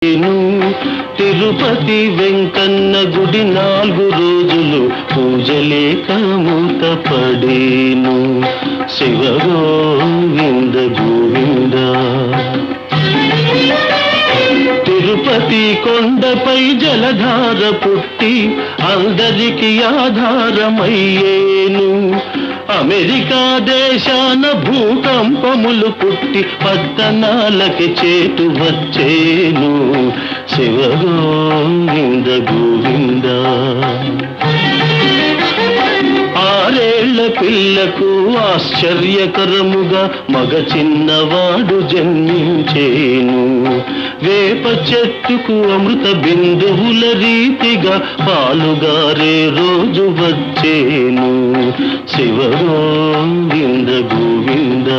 నేను తిరుపతి వెంకన్న గుడి 4 రోజులు పూజలేక మూతపడేను. శివ గోవింద గోవింద. తిరుపతి కొండపై జలధార పుట్టి అందరికి ఆధారమయ్యేను. అమెరికా దేశాన భూకంపములు పుట్టి పట్టణాలకి చేటు వచ్చేను. శివ గోవింద గోవింద. 6 ఏళ్ల పిల్లకు ఆశ్చర్యకరముగా మగ చిన్నవాడు జన్మించేను. వేప చెట్టుకు అమృత బిందువుల రీతిగా పాలుగారే రోజు వచ్చేను. శివ గోవింద గోవింద.